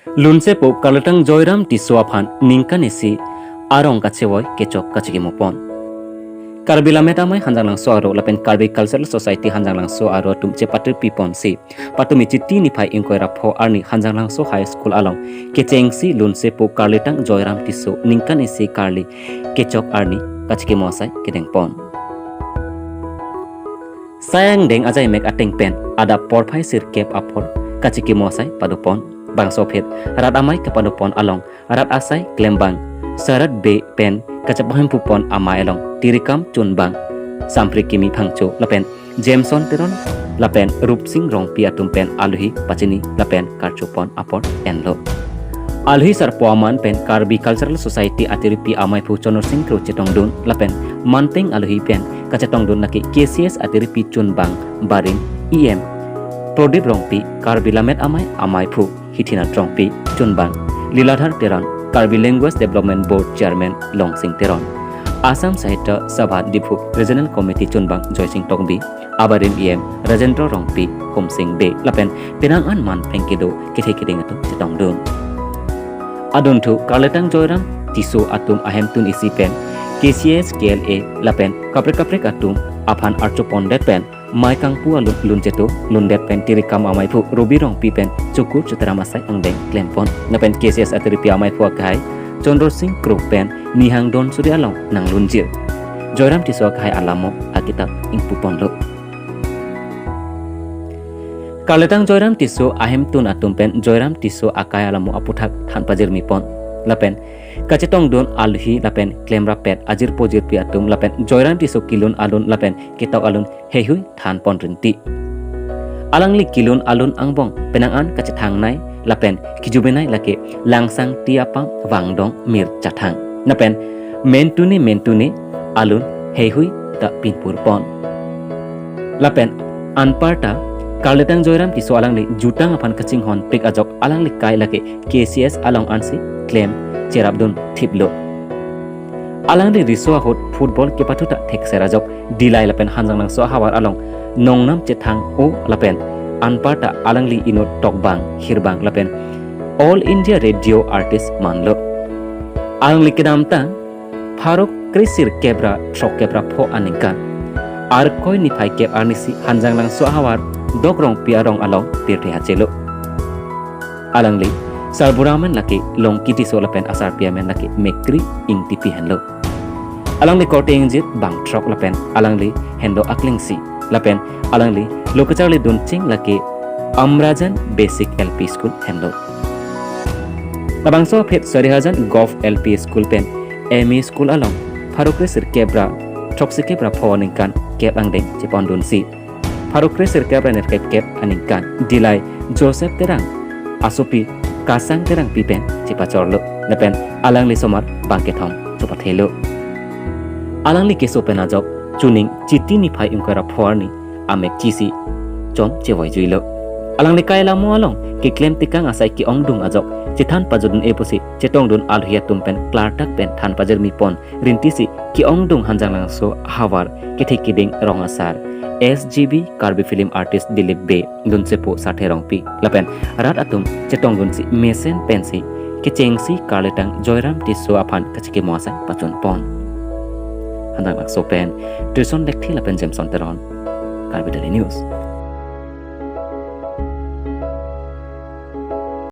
Lunse po kalatang Joyram Tiswaphan Ninkanesi Arong Kachewoy Kechok Kachikimopon. Karbila metamai hanjanglang so aro lapen Karbi Cultural Society hanjanglang so aro tumche patu pipon si patumi chiti ni phai inkoira pho arni hanjanglang so high school along kechengsi lunse po karletang Joyram Tiso Ninkanesi Karli Kechok arni Kachikimosai kedengpon. Sayang deng ajai mek ateng pen ada porphai sir kep apor Kachikimosai padupon. Bang sophet rat amai kepadopon along rat asai klembang sarat be pen kacapahem pupon amai along tirikam chunbang sampri kimi phangcho lapen Jameson teron lapen rupsing rong piatum pen aluhi pachini lapen karchupon apor enlo aluhi sarpoaman pen Karbi Cultural Society atiripi amai phu chonor sing kro chetongdun lapen manteng aluhi pen kachatongdun naki KCS atiripi chunbang baring EM Prodip rongpi Karbi lamet amai phu Hitina Trongpi Chunbang Liladhar Teron Karbi Language Development Board Chairman Longsing Teron Assam Sahitya Sabha Diphu Regional Committee Chunbang Joysing Tongbi Abarim EM Rajendra Rongpi Kumsing Be Lapen Penangan Man Pengkido Kithe Kidingatu Chetongdun Aduntu Karletang Joyram Tiso Atum Ahemtun Isi Pen KCS KLA Lapen Kaprek Atum Aphan Archopon Pen Mai kangpu alun lunceto lundet pen tirikam amai phu rubi rong pi pen cukur cutera masai angdeng klempon na pen KCS atiripi amai phu kai Chondro Singh Kruk pen nihang don suri along nang lunjir Joyram Tiso kai alamo akitab ingpupon lo Karletang Joyram Tiso ahem tun atum pen Joyram Tiso akai alamo aputhak than pajir mipon lapen kacetong don alhi lapen klemra pet ajir pojir pi atum lapen Joyram Tiso kilun alun lapen kitau alun hehui than pon rinti alangli kilun alun angbong penangan kacethang nai lapen kijubenai lake langsang tiapang wangdong mir chathang napen mentuni alun hehui ta pinpur pon lapen anparta Karletang Joyram Tiso alangli jutang apan kaching hon pik ajok alangli kai lake KCS along ansi claim Cherabdun Thiblo Alangli riswa hot football ke patuta thek serajok dilai lapen hanjang nang so hawar along nongnam chethang o lapen anparta alangli ino tokbang hirbang lapen All India Radio Artist manlo alangli kedamta Farok Krisir Kebra Trok Kebra pho aningka arkoi ni phai kep arnisi hanjang nang so hawar dogrong piarong along tirthi hachelo alangli Salburaman laki long kiti so lapen asar piamen laki mekri ing tipi henlo alangli korting jit bang trok lapen alangli hendo aklingsi lapen alangli lokacharli dunching laki Amrajan Basic LP School henlo labangso phet Sarihajan Golf LP School pen ME School along Farokre sir kebra troksi kebra phoningkan kep angdeng chepondun si Farokre sir kebra ner kep aningkan dilai Joseph terang asopi kasang terang pipen cipacorlo napen alangli somar bangkethom chopathelo alangli kesopen ajok chuning chiti ni phai inkara phorni amek chisi chom chewoi juilo alangli kaila mo along ke claim tikang asai ki ongdung ajok chithan pajudun eposi chetongdun alhia tumpen klartak pen than pajer mi pon rintisi ki ongdung hanjanglang so hawar kithikiding rongasar SGB Karbi Film Artist Dilip Be Dunsepo Sathe Rongpi lapen rat atum chetong dunsi mesen pensi kechengsi Karletang Joyram Tiso aphan kachike moasa pachon pon handang lak sopen Trison Lekthi lapen Jameson Teron Karbi Daily News